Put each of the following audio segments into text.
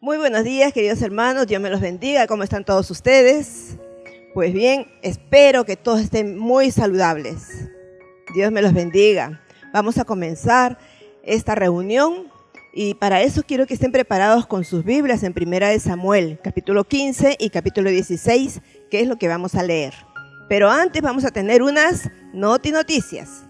Muy buenos días, queridos hermanos, Dios me los bendiga. ¿Cómo están todos ustedes? Pues bien, espero que todos estén muy saludables. Dios me los bendiga. Vamos a comenzar esta reunión y para eso quiero que estén preparados con sus Biblias en 1 Samuel, capítulo 15 y capítulo 16, que es lo que vamos a leer. Pero antes vamos a tener unas noticias.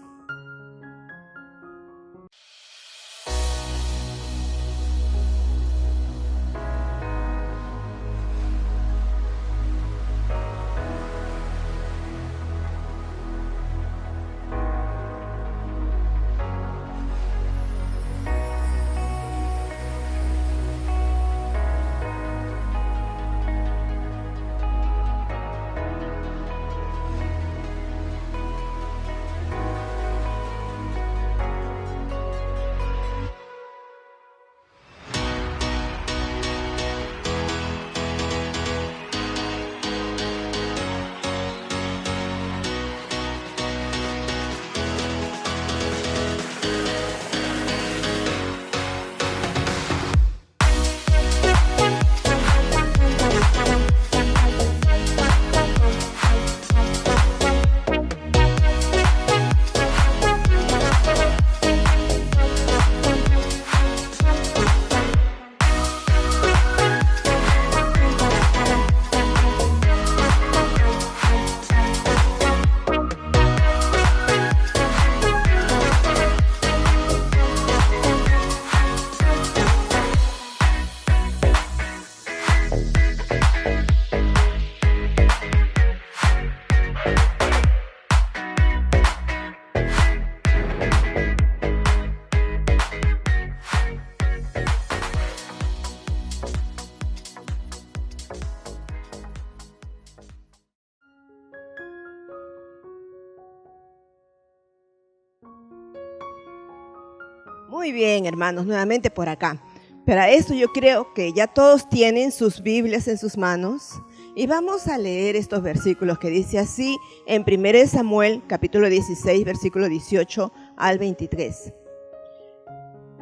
Muy bien, hermanos, nuevamente por acá. Para esto yo creo que ya todos tienen sus Biblias en sus manos y vamos a leer estos versículos que dice así en 1 Samuel, capítulo 16, versículo 18 al 23.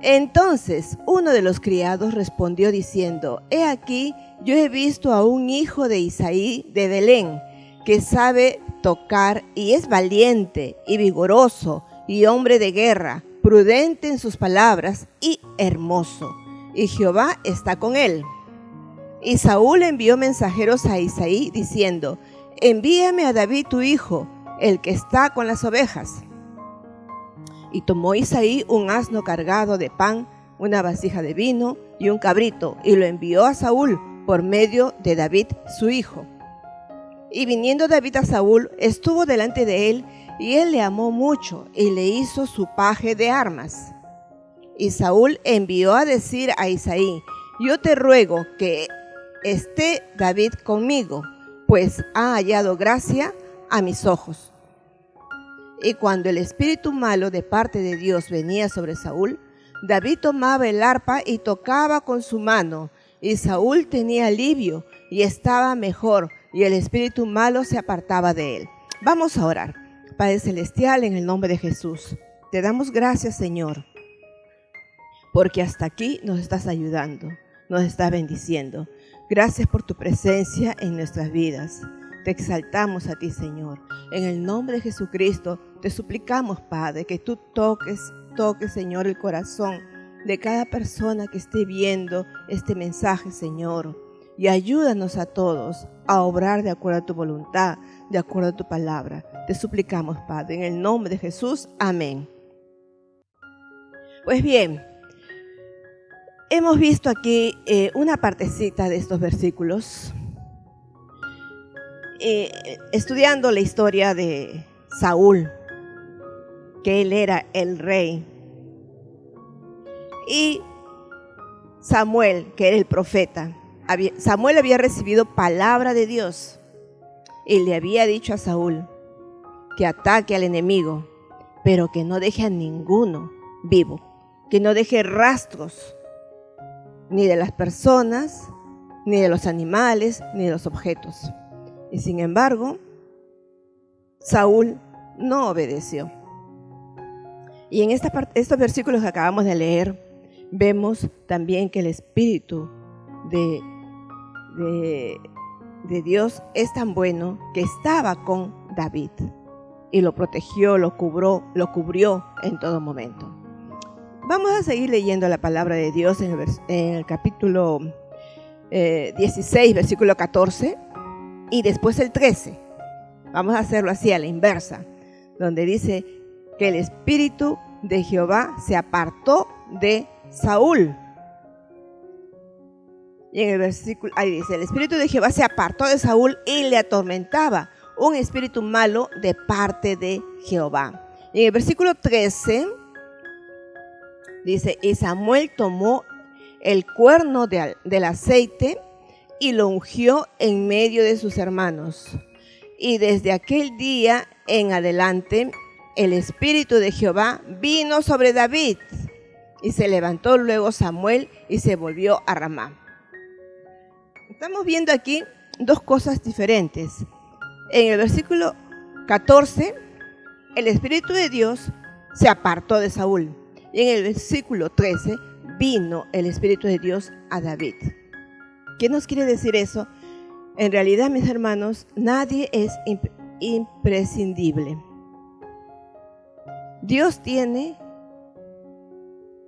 Entonces uno de los criados respondió diciendo: He aquí, yo he visto a un hijo de Isaí de Belén, que sabe tocar y es valiente y vigoroso y hombre de guerra, prudente en sus palabras y hermoso, y Jehová está con él. Y Saúl envió mensajeros a Isaí diciendo: Envíame a David tu hijo, el que está con las ovejas. Y tomó Isaí un asno cargado de pan, una vasija de vino y un cabrito, y lo envió a Saúl por medio de David su hijo. Y viniendo David a Saúl, estuvo delante de él, y él le amó mucho, y le hizo su paje de armas. Y Saúl envió a decir a Isaí: Yo te ruego que esté David conmigo, pues ha hallado gracia a mis ojos. Y cuando el espíritu malo de parte de Dios venía sobre Saúl, David tomaba el arpa y tocaba con su mano, y Saúl tenía alivio y estaba mejor, y el espíritu malo se apartaba de él. Vamos a orar. Padre Celestial, en el nombre de Jesús, te damos gracias, Señor, porque hasta aquí nos estás ayudando, nos estás bendiciendo. Gracias por tu presencia en nuestras vidas. Te exaltamos a ti, Señor. En el nombre de Jesucristo, te suplicamos, Padre, que tú toques, Señor, el corazón de cada persona que esté viendo este mensaje, Señor. Y ayúdanos a todos a obrar de acuerdo a tu voluntad, de acuerdo a tu palabra. Te suplicamos, Padre, en el nombre de Jesús. Amén. Pues bien, hemos visto aquí una partecita de estos versículos, estudiando la historia de Saúl, que él era el rey, y Samuel, que era el profeta. Samuel había recibido palabra de Dios y le había dicho a Saúl que ataque al enemigo, pero que no deje a ninguno vivo, que no deje rastros ni de las personas, ni de los animales, ni de los objetos. Y sin embargo, Saúl no obedeció. Y en estos versículos que acabamos de leer, vemos también que el espíritu de Dios es tan bueno que estaba con David y lo protegió, lo cubrió en todo momento. Vamos a seguir leyendo la palabra de Dios en el capítulo 16, versículo 14 y después el 13. Vamos a hacerlo así a la inversa, donde dice que el espíritu de Jehová se apartó de Saúl. Y en el versículo, ahí dice, el espíritu de Jehová se apartó de Saúl y le atormentaba un espíritu malo de parte de Jehová. Y en el versículo 13 dice, y Samuel tomó el cuerno del aceite y lo ungió en medio de sus hermanos. Y desde aquel día en adelante, el espíritu de Jehová vino sobre David. Y se levantó luego Samuel y se volvió a Ramá. Estamos viendo aquí dos cosas diferentes. En el versículo 14, el espíritu de Dios se apartó de Saúl. Y en el versículo 13, vino el espíritu de Dios a David. ¿Qué nos quiere decir eso? En realidad, mis hermanos, nadie es imprescindible. Dios tiene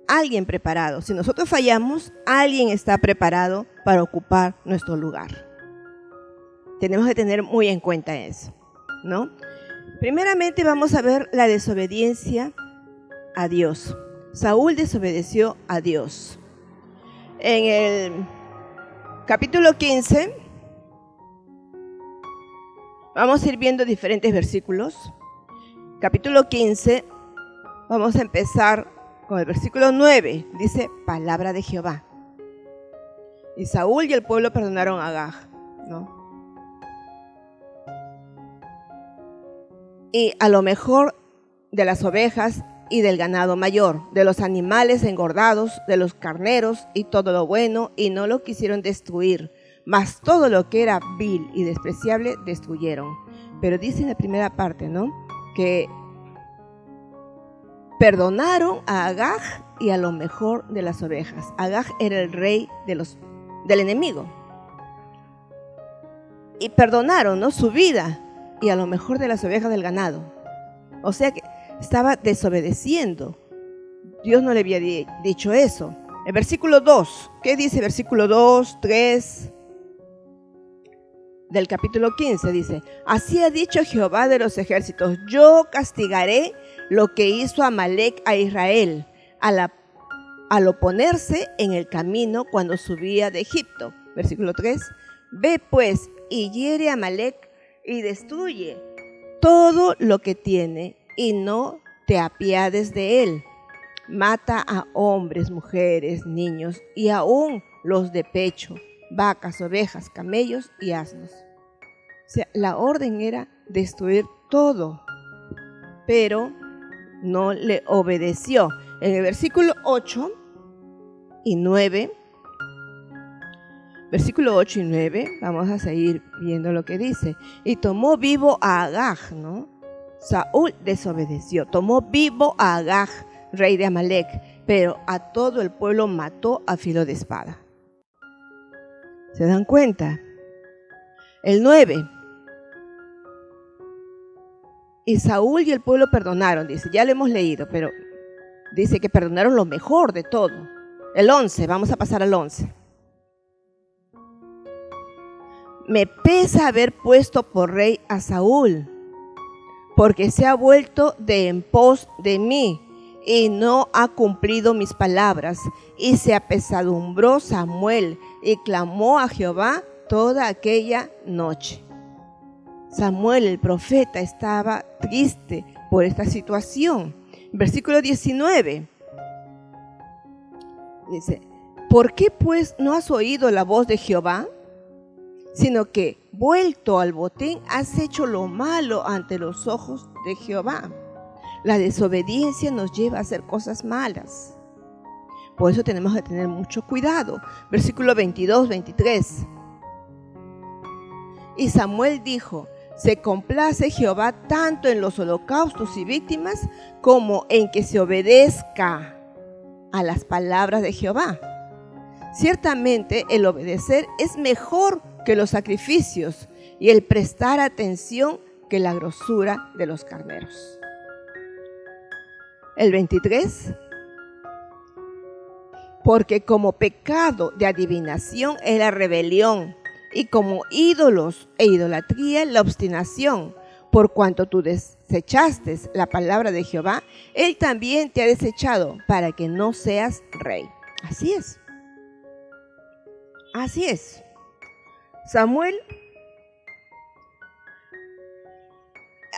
a alguien preparado. Si nosotros fallamos, alguien está preparado para ocupar nuestro lugar. Tenemos que tener muy en cuenta eso, ¿no? Primeramente vamos a ver la desobediencia a Dios. Saúl desobedeció a Dios. En el capítulo 15, vamos a ir viendo diferentes versículos. Capítulo 15, vamos a empezar con el versículo 9. Dice, palabra de Jehová. Y Saúl y el pueblo perdonaron a Agag, ¿no? Y a lo mejor de las ovejas y del ganado mayor, de los animales engordados, de los carneros y todo lo bueno, y no lo quisieron destruir, mas todo lo que era vil y despreciable destruyeron. Pero dice en la primera parte, ¿no?, que perdonaron a Agag y a lo mejor de las ovejas. Agag era el rey del enemigo. Y perdonaron, ¿no?, su vida y a lo mejor de las ovejas del ganado. O sea que estaba desobedeciendo. Dios no le había dicho eso. El versículo 2, ¿qué dice? Versículo 2, 3 del capítulo 15 dice, así ha dicho Jehová de los ejércitos, yo castigaré lo que hizo Amalec a Israel al oponerse en el camino cuando subía de Egipto. Versículo 3, ve pues y hiere a Amalec y destruye todo lo que tiene y no te apiades de él. Mata a hombres, mujeres, niños y aún los de pecho, vacas, ovejas, camellos y asnos. O sea, la orden era destruir todo, pero no le obedeció. En el versículo 8 y 9, versículo 8 y 9, vamos a seguir viendo lo que dice. Y tomó vivo a Agag, ¿no? Saúl desobedeció, tomó vivo a Agag, rey de Amalec, pero a todo el pueblo mató a filo de espada. ¿Se dan cuenta? El 9. Y Saúl y el pueblo perdonaron, dice, ya lo hemos leído, pero dice que perdonaron lo mejor de todo. El 11, vamos a pasar al 11. Me pesa haber puesto por rey a Saúl, porque se ha vuelto de en pos de mí y no ha cumplido mis palabras. Y se apesadumbró Samuel y clamó a Jehová toda aquella noche. Samuel, el profeta, estaba triste por esta situación. Versículo 19 dice, ¿por qué pues no has oído la voz de Jehová? Sino que, vuelto al botín, has hecho lo malo ante los ojos de Jehová. La desobediencia nos lleva a hacer cosas malas. Por eso tenemos que tener mucho cuidado. Versículo 22, 23. Y Samuel dijo, se complace Jehová tanto en los holocaustos y víctimas como en que se obedezca a las palabras de Jehová. Ciertamente el obedecer es mejor que los sacrificios y el prestar atención que la grosura de los carneros. El 23. Porque como pecado de adivinación es la rebelión, y como ídolos e idolatría la obstinación. Por cuanto tú desechaste la palabra de Jehová, Él también te ha desechado para que no seas rey. Así es. Así es. Samuel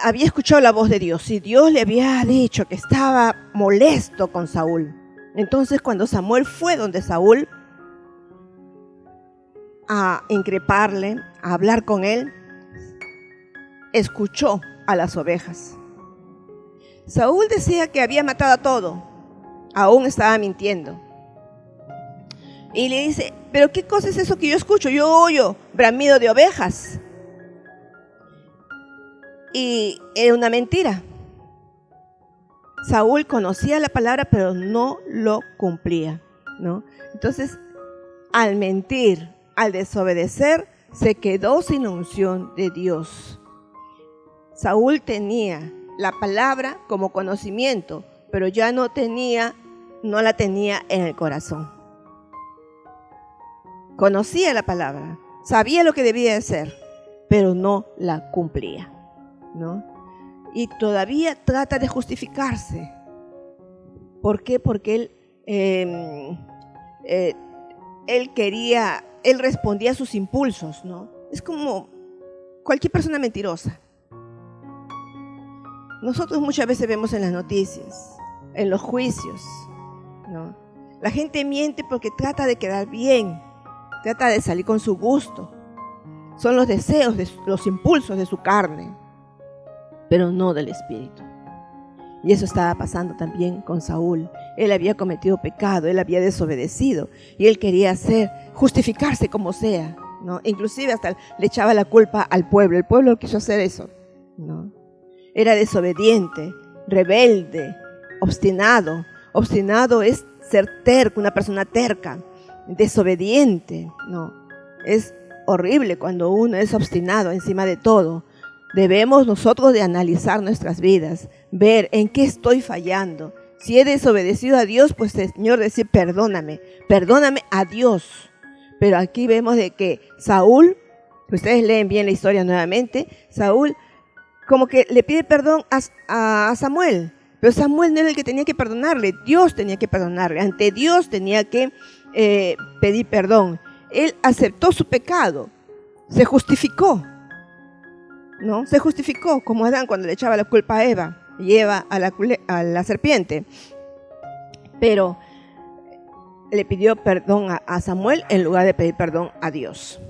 había escuchado la voz de Dios y Dios le había dicho que estaba molesto con Saúl. Entonces, cuando Samuel fue donde Saúl a increparle, a hablar con él, escuchó a las ovejas. Saúl decía que había matado a todo, aún estaba mintiendo. Y le dice, ¿pero qué cosa es eso que yo escucho? Yo oyo bramido de ovejas. Y era una mentira. Saúl conocía la palabra, pero no lo cumplía, ¿no? Entonces, al mentir, al desobedecer, se quedó sin la unción de Dios. Saúl tenía la palabra como conocimiento, pero ya no la tenía en el corazón. Conocía la palabra, sabía lo que debía hacer, pero no la cumplía, ¿no? Y todavía trata de justificarse. ¿Por qué? Porque él respondía a sus impulsos, ¿no? Es como cualquier persona mentirosa. Nosotros muchas veces vemos en las noticias, en los juicios, ¿no? La gente miente porque trata de quedar bien, trata de salir con su gusto. Son los deseos, los impulsos de su carne, pero no del espíritu. Y eso estaba pasando también con Saúl. Él había cometido pecado, él había desobedecido y él quería justificarse como sea, ¿no? Inclusive hasta le echaba la culpa al pueblo. El pueblo quiso hacer eso, ¿no? Era desobediente, rebelde, obstinado. Obstinado es ser terco, una persona terca, desobediente, ¿no? Es horrible cuando uno es obstinado encima de todo. Debemos nosotros de analizar nuestras vidas, ver en qué estoy fallando. Si he desobedecido a Dios, pues Señor, decir perdóname a Dios. Pero aquí vemos de que Saúl, ustedes leen bien la historia nuevamente, Saúl como que le pide perdón a Samuel, pero Samuel no era el que tenía que perdonarle, Dios tenía que perdonarle, ante Dios tenía que pedir perdón. Él aceptó su pecado, se justificó, ¿no? Se justificó como Adán cuando le echaba la culpa a Eva y Eva a la serpiente. Pero le pidió perdón a Samuel en lugar de pedir perdón a Dios.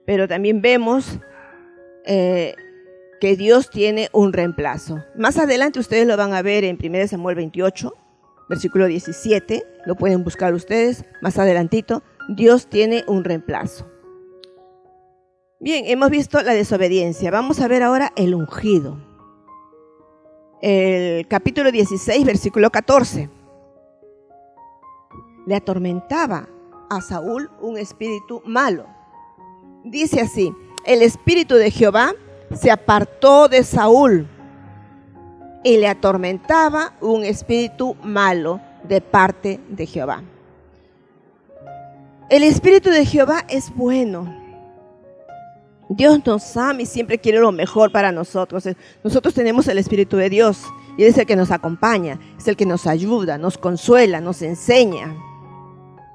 Pero también vemos que Dios tiene un reemplazo. Más adelante ustedes lo van a ver en 1 Samuel 28, versículo 17. Lo pueden buscar ustedes más adelantito. Dios tiene un reemplazo. Bien, hemos visto la desobediencia. Vamos a ver ahora el ungido. El capítulo 16, versículo 14. Le atormentaba a Saúl un espíritu malo. Dice así: el espíritu de Jehová se apartó de Saúl y le atormentaba un espíritu malo de parte de Jehová. El espíritu de Jehová es bueno. Dios nos ama y siempre quiere lo mejor para nosotros. Nosotros tenemos el Espíritu de Dios y Él es el que nos acompaña, es el que nos ayuda, nos consuela, nos enseña.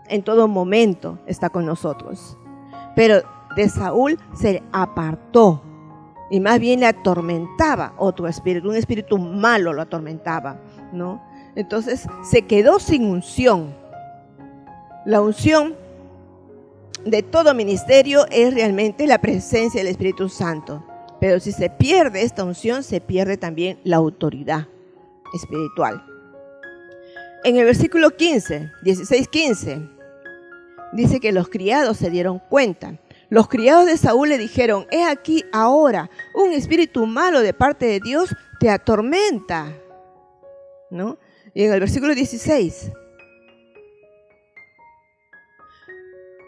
En todo momento está con nosotros. Pero de Saúl se apartó y más bien le atormentaba otro espíritu, un espíritu malo lo atormentaba, ¿no? Entonces se quedó sin unción. La unción de todo ministerio es realmente la presencia del Espíritu Santo. Pero si se pierde esta unción, se pierde también la autoridad espiritual. En el versículo 16:15, dice que los criados se dieron cuenta. Los criados de Saúl le dijeron: he aquí ahora un espíritu malo de parte de Dios te atormenta, ¿no? Y en el versículo 16,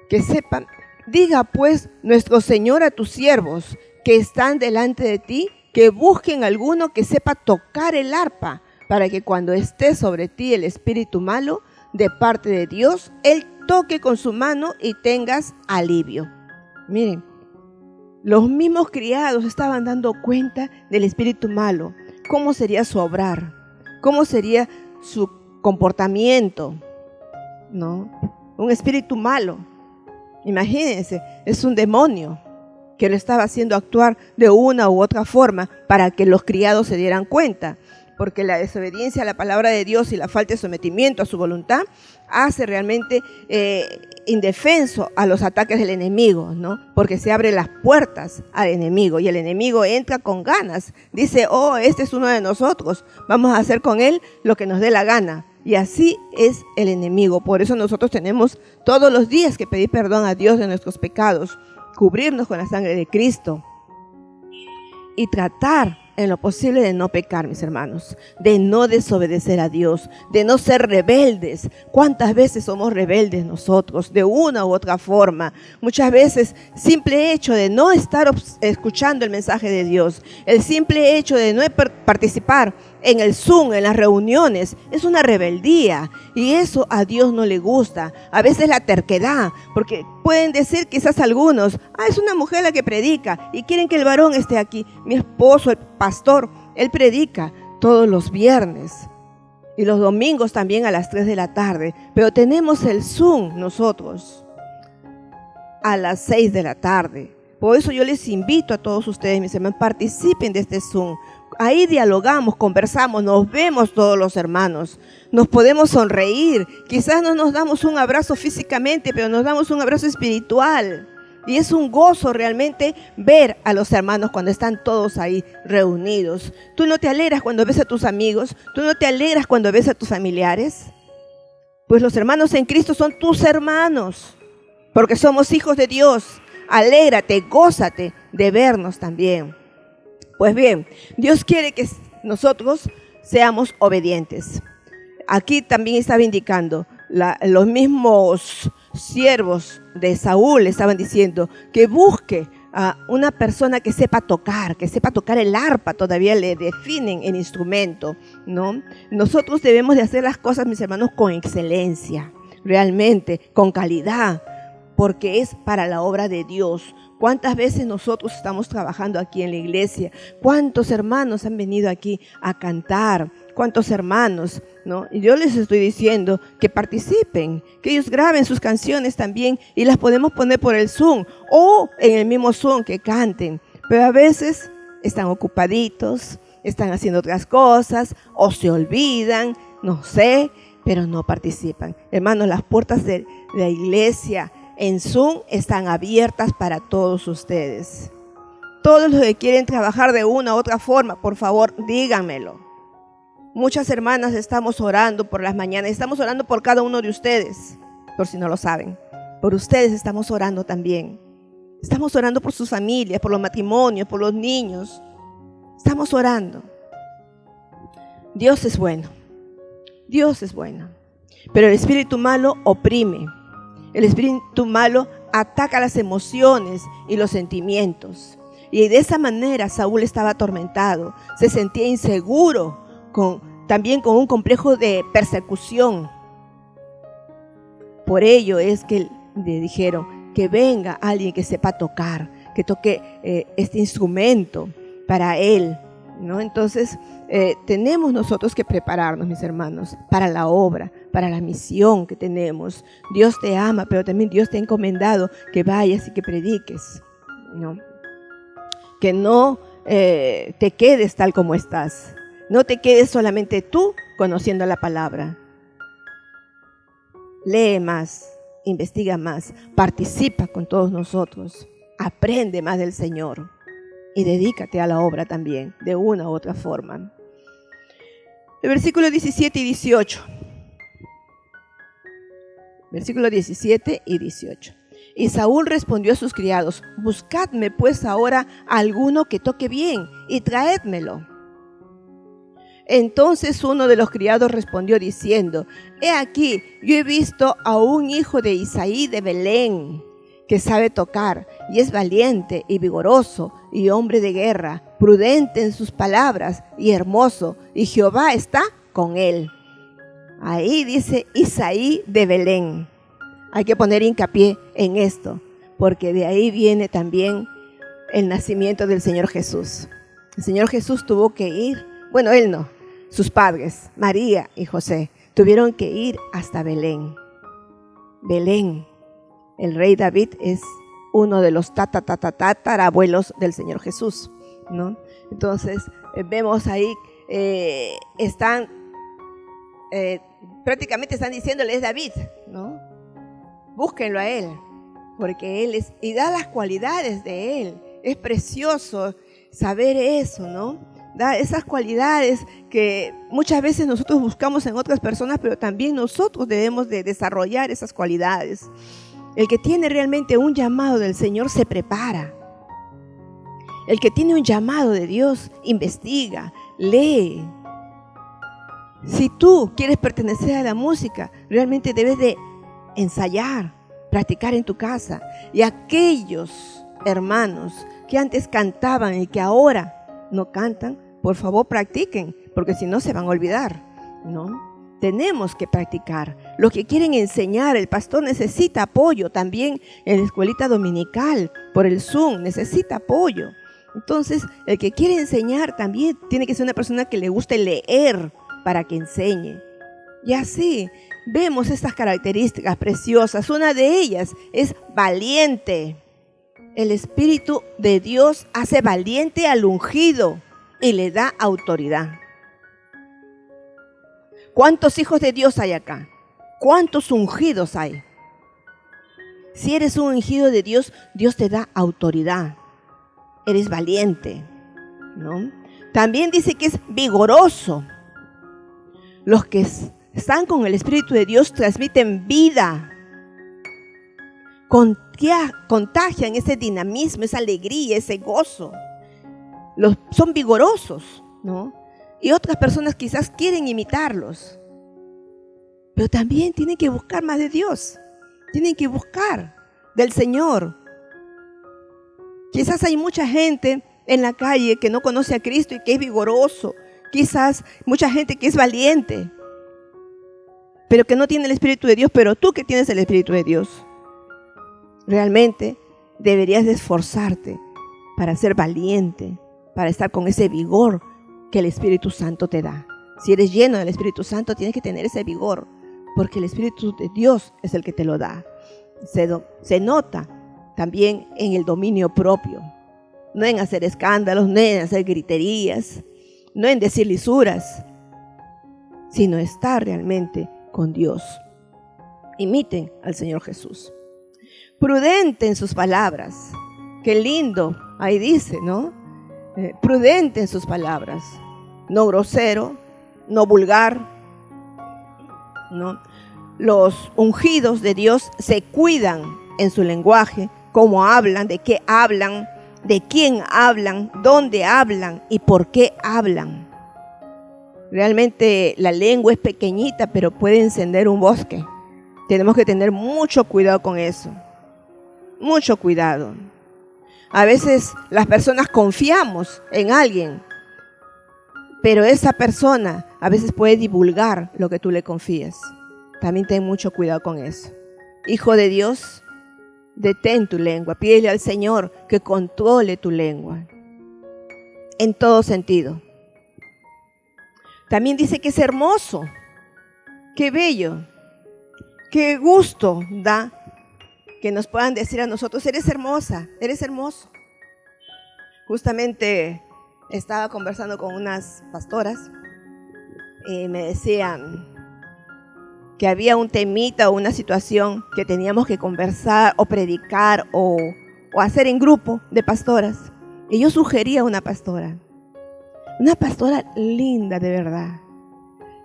que sepan. Diga pues nuestro Señor a tus siervos que están delante de ti, que busquen alguno que sepa tocar el arpa, para que cuando esté sobre ti el espíritu malo de parte de Dios, él toque con su mano y tengas alivio. Miren, los mismos criados estaban dando cuenta del espíritu malo, cómo sería su obrar, cómo sería su comportamiento, ¿no? Un espíritu malo. Imagínense, es un demonio que lo estaba haciendo actuar de una u otra forma para que los criados se dieran cuenta, porque la desobediencia a la palabra de Dios y la falta de sometimiento a su voluntad hace realmente indefenso a los ataques del enemigo, ¿no? Porque se abren las puertas al enemigo y el enemigo entra con ganas. Dice, oh, este es uno de nosotros, vamos a hacer con él lo que nos dé la gana. Y así es el enemigo. Por eso nosotros tenemos todos los días que pedir perdón a Dios de nuestros pecados, cubrirnos con la sangre de Cristo y tratar en lo posible de no pecar, mis hermanos, de no desobedecer a Dios, de no ser rebeldes. ¿Cuántas veces somos rebeldes nosotros de una u otra forma? Muchas veces, simple hecho de no estar escuchando el mensaje de Dios, el simple hecho de no participar en el Zoom, en las reuniones, es una rebeldía y eso a Dios no le gusta. A veces la terquedad, porque pueden decir quizás algunos, es una mujer la que predica y quieren que el varón esté aquí. Mi esposo, el pastor, él predica todos los viernes y los domingos también a las 3 de la tarde, pero tenemos el Zoom nosotros a las 6 de la tarde. Por eso yo les invito a todos ustedes, mis hermanos, participen de este Zoom. Ahí dialogamos, conversamos, nos vemos todos los hermanos, nos podemos sonreír, quizás no nos damos un abrazo físicamente, pero nos damos un abrazo espiritual. Y es un gozo realmente ver a los hermanos cuando están todos ahí reunidos. ¿Tú no te alegras cuando ves a tus amigos? ¿Tú no te alegras cuando ves a tus familiares? Pues los hermanos en Cristo son tus hermanos, porque somos hijos de Dios. Alégrate, gózate de vernos también. Pues bien, Dios quiere que nosotros seamos obedientes. Aquí también estaba indicando, los mismos siervos de Saúl estaban diciendo que busque a una persona que sepa tocar el arpa, todavía le definen el instrumento, ¿no? Nosotros debemos de hacer las cosas, mis hermanos, con excelencia, realmente, con calidad, porque es para la obra de Dios. ¿Cuántas veces nosotros estamos trabajando aquí en la iglesia? ¿Cuántos hermanos han venido aquí a cantar? ¿Cuántos hermanos? ¿No? Y yo les estoy diciendo que participen, que ellos graben sus canciones también y las podemos poner por el Zoom o en el mismo Zoom que canten. Pero a veces están ocupaditos, están haciendo otras cosas o se olvidan, no sé, pero no participan. Hermanos, las puertas de la iglesia en Zoom están abiertas para todos ustedes. Todos los que quieren trabajar de una u otra forma, por favor, díganmelo. Muchas hermanas estamos orando por las mañanas, estamos orando por cada uno de ustedes, por si no lo saben. Por ustedes estamos orando también. Estamos orando por sus familias, por los matrimonios, por los niños. Estamos orando. Dios es bueno. Dios es bueno. Pero el espíritu malo oprime. El espíritu malo ataca las emociones y los sentimientos. Y de esa manera Saúl estaba atormentado, se sentía inseguro, también con un complejo de persecución. Por ello es que le dijeron que venga alguien que sepa tocar, que toque este instrumento para él, ¿no? Entonces tenemos nosotros que prepararnos, mis hermanos, para la obra, para la misión que tenemos. Dios te ama, pero también Dios te ha encomendado que vayas y que prediques, ¿no? Que no te quedes tal como estás. No te quedes solamente tú conociendo la palabra. Lee más, investiga más, participa con todos nosotros, aprende más del Señor y dedícate a la obra también, de una u otra forma. El versículo 17 y 18. Versículo 17 y 18. Y Saúl respondió a sus criados: buscadme pues ahora a alguno que toque bien y traédmelo. Entonces uno de los criados respondió diciendo: he aquí, yo he visto a un hijo de Isaí de Belén, que sabe tocar, y es valiente y vigoroso, y hombre de guerra, prudente en sus palabras, y hermoso, y Jehová está con él. Ahí dice Isaí de Belén. Hay que poner hincapié en esto, porque de ahí viene también el nacimiento del Señor Jesús. El Señor Jesús tuvo que ir, bueno, él no, sus padres, María y José, tuvieron que ir hasta Belén. Belén, el rey David es uno de los tatarabuelos del Señor Jesús, ¿no? Entonces, vemos ahí, prácticamente están diciéndole: es David, ¿no? Búsquenlo a él, porque él es, y da las cualidades de él. Es precioso saber eso, ¿no? Da esas cualidades que muchas veces nosotros buscamos en otras personas, pero también nosotros debemos de desarrollar esas cualidades. El que tiene realmente un llamado del Señor se prepara. El que tiene un llamado de Dios investiga, lee. Si tú quieres pertenecer a la música, realmente debes de ensayar, practicar en tu casa. Y aquellos hermanos que antes cantaban y que ahora no cantan, por favor practiquen, porque si no se van a olvidar, ¿no? Tenemos que practicar. Los que quieren enseñar, el pastor necesita apoyo también en la escuelita dominical, por el Zoom, necesita apoyo. Entonces, el que quiere enseñar también tiene que ser una persona que le guste leer para que enseñe. Y así vemos estas características preciosas. Una de ellas es valiente. El Espíritu de Dios hace valiente al ungido y le da autoridad. ¿Cuántos hijos de Dios hay acá? ¿Cuántos ungidos hay? Si eres un ungido de Dios, Dios te da autoridad. Eres valiente, ¿no? También dice que es vigoroso. Los que están con el Espíritu de Dios transmiten vida. Contagian ese dinamismo, esa alegría, ese gozo. Son vigorosos, ¿no? Y otras personas quizás quieren imitarlos. Pero también tienen que buscar más de Dios. Tienen que buscar del Señor. Quizás hay mucha gente en la calle que no conoce a Cristo y que es vigoroso. Quizás mucha gente que es valiente, pero que no tiene el Espíritu de Dios. Pero tú que tienes el Espíritu de Dios, realmente deberías de esforzarte para ser valiente, para estar con ese vigor que el Espíritu Santo te da. Si eres lleno del Espíritu Santo, tienes que tener ese vigor, porque el Espíritu de Dios es el que te lo da. Se nota también en el dominio propio, no en hacer escándalos, no en hacer griterías, no en decir lisuras, sino estar realmente con Dios. Imiten al Señor Jesús. Prudente en sus palabras. Qué lindo, ahí dice, ¿no? Prudente en sus palabras. No grosero, no vulgar, ¿no? Los ungidos de Dios se cuidan en su lenguaje, cómo hablan, de qué hablan, de quién hablan, dónde hablan y por qué hablan. Realmente la lengua es pequeñita, pero puede encender un bosque. Tenemos que tener mucho cuidado con eso. Mucho cuidado. A veces las personas confiamos en alguien, pero esa persona a veces puede divulgar lo que tú le confías. También ten mucho cuidado con eso. Hijo de Dios, detén tu lengua. Pídele al Señor que controle tu lengua en todo sentido. También dice que es hermoso. Qué bello. Qué gusto da que nos puedan decir a nosotros: eres hermosa, eres hermoso. Justamente estaba conversando con unas pastoras y me decían que había un temita o una situación que teníamos que conversar o predicar o hacer en grupo de pastoras. Y yo sugería una pastora linda de verdad,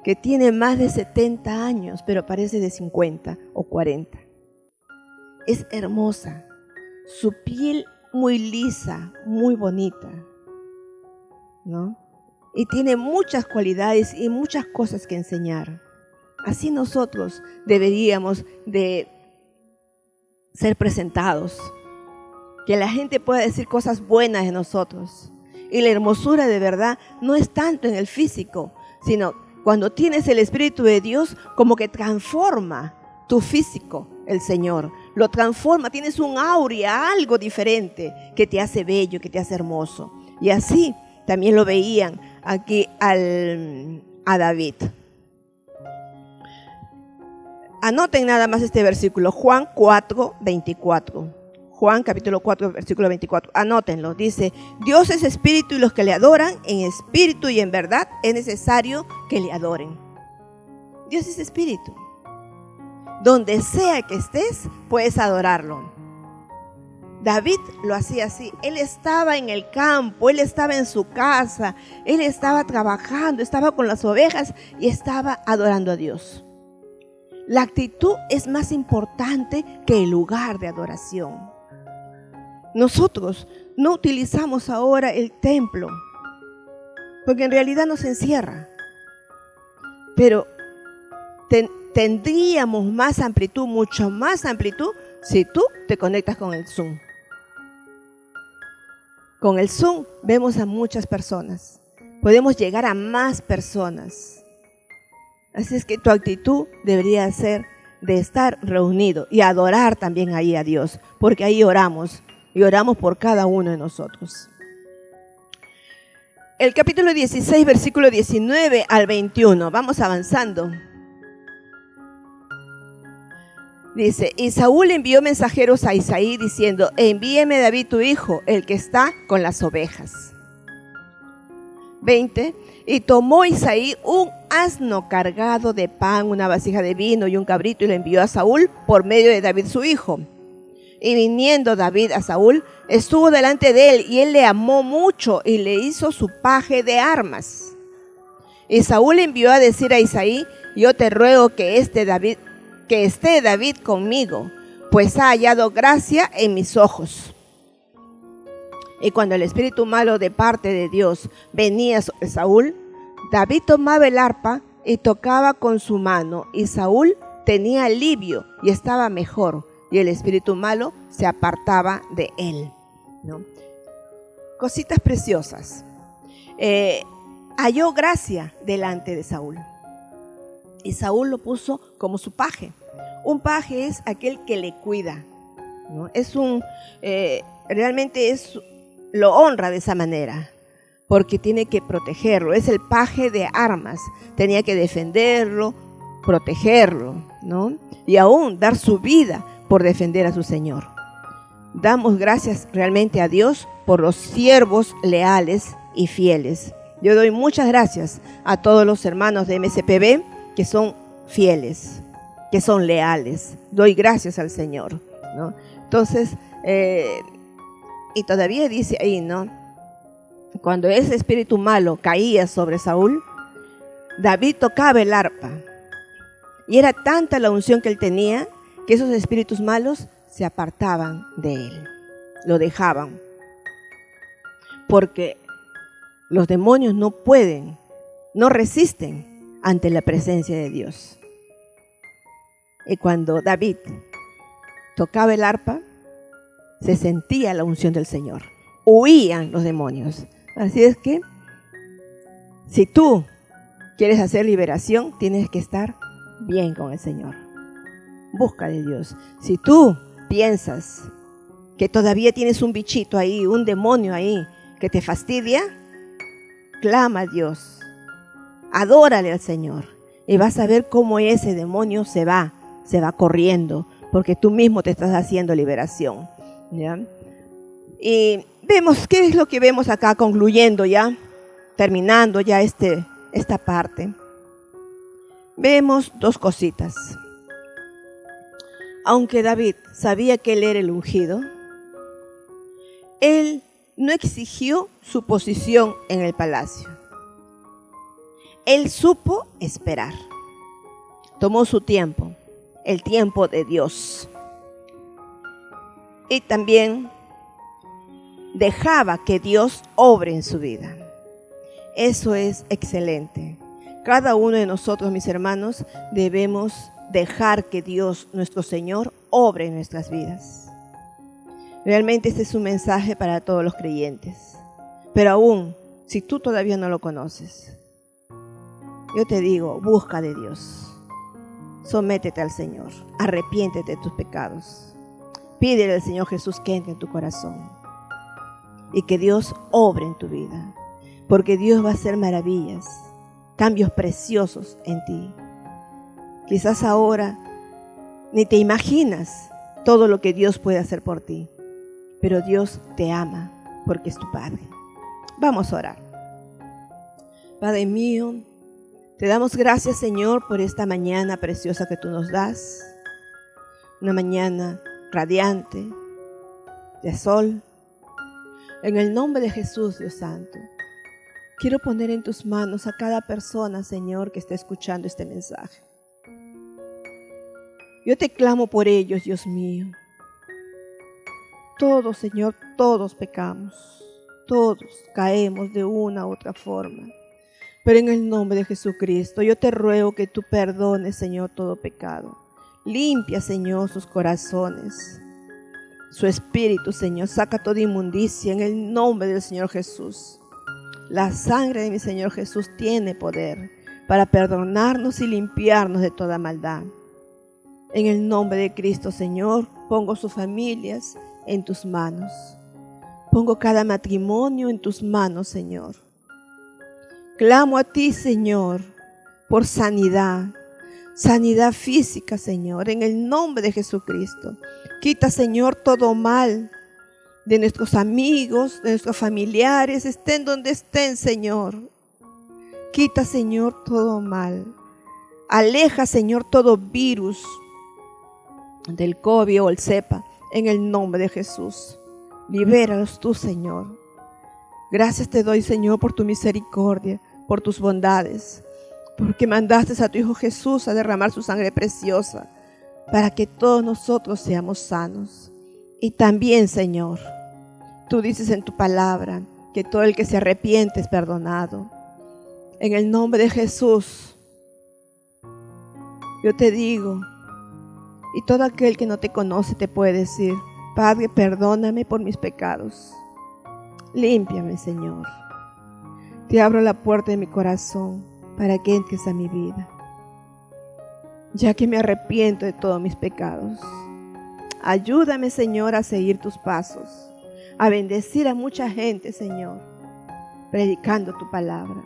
que tiene más de 70 años, pero parece de 50 o 40. Es hermosa, su piel muy lisa, muy bonita, ¿no? y tiene muchas cualidades y muchas cosas que enseñar. Así nosotros deberíamos de ser presentados, que la gente pueda decir cosas buenas de nosotros. Y la hermosura de verdad no es tanto en el físico, sino cuando tienes el Espíritu de Dios, como que transforma tu físico, el Señor. Lo transforma, tienes un aurea, algo diferente que te hace bello, que te hace hermoso. Y así también lo veían aquí a David. Anoten nada más este versículo, Juan 4, 24. Juan capítulo 4, versículo 24. Anótenlo. Dice, Dios es espíritu y los que le adoran en espíritu y en verdad es necesario que le adoren. Dios es espíritu. Donde sea que estés, puedes adorarlo. David lo hacía así. Él estaba en el campo, él estaba en su casa, él estaba trabajando, estaba con las ovejas y estaba adorando a Dios. La actitud es más importante que el lugar de adoración. Nosotros no utilizamos ahora el templo, porque en realidad nos encierra. Pero tendríamos más amplitud, mucho más amplitud, si tú te conectas con el Zoom. Con el Zoom vemos a muchas personas. Podemos llegar a más personas. Así es que tu actitud debería ser de estar reunido y adorar también ahí a Dios, porque ahí oramos. Y oramos por cada uno de nosotros. El capítulo 16, versículo 19 al 21. Vamos avanzando. Dice, y Saúl envió mensajeros a Isaí diciendo, envíeme David tu hijo, el que está con las ovejas. 20. Y tomó Isaí un asno cargado de pan, una vasija de vino y un cabrito y lo envió a Saúl por medio de David su hijo. Y viniendo David a Saúl, estuvo delante de él, y él le amó mucho, y le hizo su paje de armas. Y Saúl envió a decir a Isaí, yo te ruego que esté David conmigo, pues ha hallado gracia en mis ojos. Y cuando el espíritu malo de parte de Dios venía sobre Saúl, David tomaba el arpa y tocaba con su mano, y Saúl tenía alivio y estaba mejor. Y el espíritu malo se apartaba de él, ¿no? Cositas preciosas. Halló gracia delante de Saúl. Y Saúl lo puso como su paje. Un paje es aquel que le cuida, ¿no? Realmente lo honra de esa manera, porque tiene que protegerlo. Es el paje de armas. Tenía que defenderlo, protegerlo, ¿no? Y aún dar su vida por defender a su Señor. Damos gracias realmente a Dios por los siervos leales y fieles. Yo doy muchas gracias a todos los hermanos de MCPB que son fieles, que son leales. Doy gracias al Señor, ¿no? Entonces, y todavía dice ahí, ¿no? Cuando ese espíritu malo caía sobre Saúl, David tocaba el arpa. Y era tanta la unción que él tenía, que esos espíritus malos se apartaban de él, lo dejaban. Porque los demonios no pueden, no resisten ante la presencia de Dios. Y cuando David tocaba el arpa, se sentía la unción del Señor. Huían los demonios. Así es que, si tú quieres hacer liberación, tienes que estar bien con el Señor. Busca de Dios. Si tú piensas que todavía tienes un bichito ahí, un demonio ahí que te fastidia, clama a Dios. Adórale al Señor. Y vas a ver cómo ese demonio se va corriendo, porque tú mismo te estás haciendo liberación, ¿ya? Y vemos, ¿qué es lo que vemos acá concluyendo ya? Terminando ya esta parte. Vemos dos cositas. Aunque David sabía que él era el ungido, él no exigió su posición en el palacio. Él supo esperar. Tomó su tiempo, el tiempo de Dios. Y también dejaba que Dios obre en su vida. Eso es excelente. Cada uno de nosotros, mis hermanos, debemos dejar que Dios, nuestro Señor, obre en nuestras vidas. Realmente este es un mensaje para todos los creyentes. Pero aún, si tú todavía no lo conoces, yo te digo, busca de Dios. Sométete al Señor. Arrepiéntete de tus pecados. Pídele al Señor Jesús que entre en tu corazón. Y que Dios obre en tu vida. Porque Dios va a hacer maravillas, cambios preciosos en ti. Quizás ahora ni te imaginas todo lo que Dios puede hacer por ti. Pero Dios te ama porque es tu Padre. Vamos a orar. Padre mío, te damos gracias, Señor, por esta mañana preciosa que tú nos das. Una mañana radiante, de sol. En el nombre de Jesús, Dios Santo, quiero poner en tus manos a cada persona, Señor, que esté escuchando este mensaje. Yo te clamo por ellos, Dios mío. Todos, Señor, todos pecamos. Todos caemos de una u otra forma. Pero en el nombre de Jesucristo, yo te ruego que tú perdones, Señor, todo pecado. Limpia, Señor, sus corazones, su espíritu, Señor. Saca toda inmundicia en el nombre del Señor Jesús. La sangre de mi Señor Jesús tiene poder para perdonarnos y limpiarnos de toda maldad. En el nombre de Cristo, Señor, pongo sus familias en tus manos. Pongo cada matrimonio en tus manos, Señor. Clamo a ti, Señor, por sanidad. Sanidad física, Señor, en el nombre de Jesucristo. Quita, Señor, todo mal de nuestros amigos, de nuestros familiares, estén donde estén, Señor. Quita, Señor, todo mal. Aleja, Señor, todo virus del COVID o el cepa, en el nombre de Jesús. Libéralos tú, Señor. Gracias te doy, Señor, por tu misericordia, por tus bondades, porque mandaste a tu Hijo Jesús a derramar su sangre preciosa para que todos nosotros seamos sanos. Y también, Señor, tú dices en tu palabra que todo el que se arrepiente es perdonado. En el nombre de Jesús, yo te digo, y todo aquel que no te conoce te puede decir: Padre, perdóname por mis pecados. Límpiame, Señor. Te abro la puerta de mi corazón para que entres a mi vida, ya que me arrepiento de todos mis pecados. Ayúdame, Señor, a seguir tus pasos, a bendecir a mucha gente, Señor, predicando tu palabra.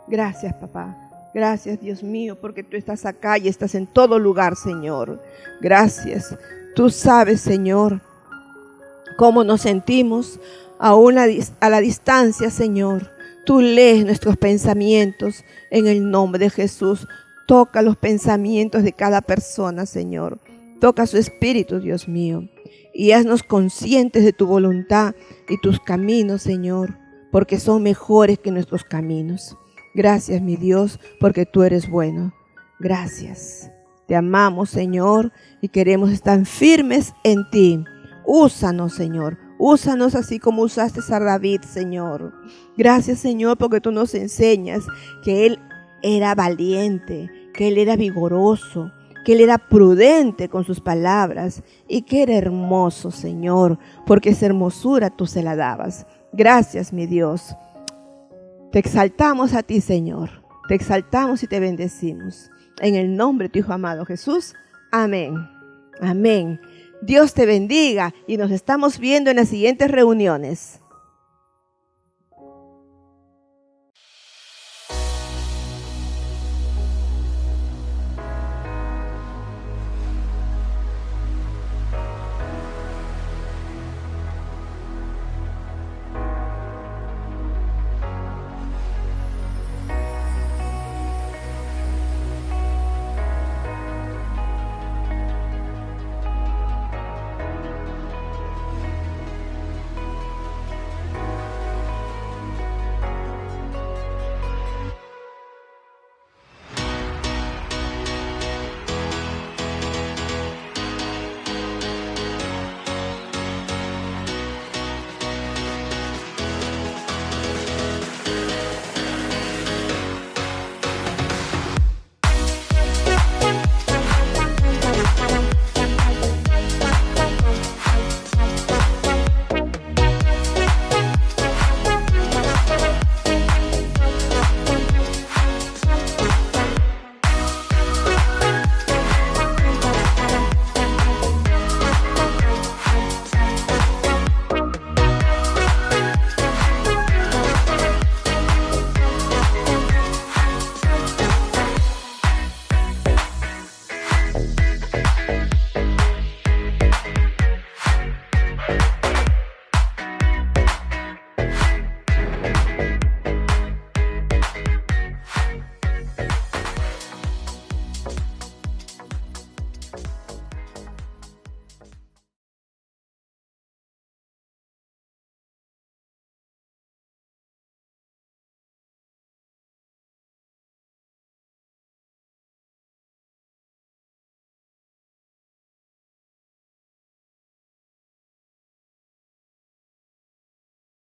Gracias, papá. Gracias, Dios mío, porque tú estás acá y estás en todo lugar, Señor. Gracias. Tú sabes, Señor, cómo nos sentimos aún a la distancia, Señor. Tú lees nuestros pensamientos en el nombre de Jesús. Toca los pensamientos de cada persona, Señor. Toca su espíritu, Dios mío. Y haznos conscientes de tu voluntad y tus caminos, Señor, porque son mejores que nuestros caminos. Gracias, mi Dios, porque tú eres bueno. Gracias. Te amamos, Señor, y queremos estar firmes en ti. Úsanos, Señor. Úsanos así como usaste a David, Señor. Gracias, Señor, porque tú nos enseñas que él era valiente, que él era vigoroso, que él era prudente con sus palabras y que era hermoso, Señor, porque esa hermosura tú se la dabas. Gracias, mi Dios. Te exaltamos a ti, Señor. Te exaltamos y te bendecimos. En el nombre de tu Hijo amado Jesús. Amén. Amén. Dios te bendiga y nos estamos viendo en las siguientes reuniones.